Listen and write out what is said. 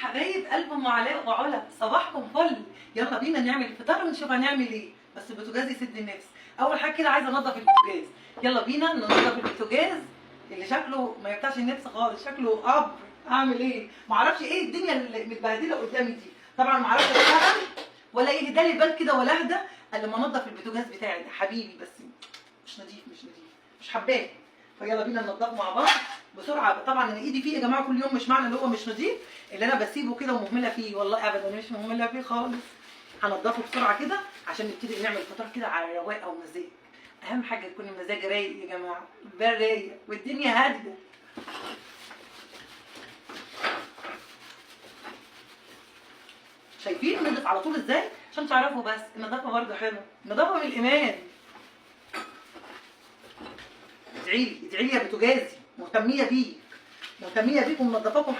حبايب قلب ام علاء وعلا، صباحكم فل. يلا بينا نعمل الفطار ونشوف هنعمل ايه، بس البوتاجاز يسد النفس. اول حاجه كده عايزه انضف البوتاجاز. يلا بينا ننضف البوتاجاز اللي شكله ما يفتحش النفس خالص، شكله قبر. اعمل ايه؟ معرفش ايه الدنيا اللي متبهدله قدامي دي. طبعا معرفش اشتغل ولا ايه، ده بال كده ولا اهدى الا لما انضف البوتاجاز بتاعي ده حبيبي، بس مش نظيف مش حباه. فيلا بينا ننضفه مع بعض بسرعه. طبعا انا ايدي فيه يا جماعه كل يوم، مش معنى ان هو مش نظيف اللي انا بسيبه كده ومهمله فيه، والله ابدا مش مهمله فيه خالص. هنضفه بسرعه كده عشان نبتدي نعمل فطار كده على رواق او مزاج. اهم حاجه يكون المزاج رايق يا جماعه، البال رايق والدنيا هاديه. شايفين نضف على طول ازاي عشان تعرفوا بس النظافه برضه حلوه، النظافه من الايمان. ادعي لي يا بوتاجازي، مهتميه بيك ومنضفاكم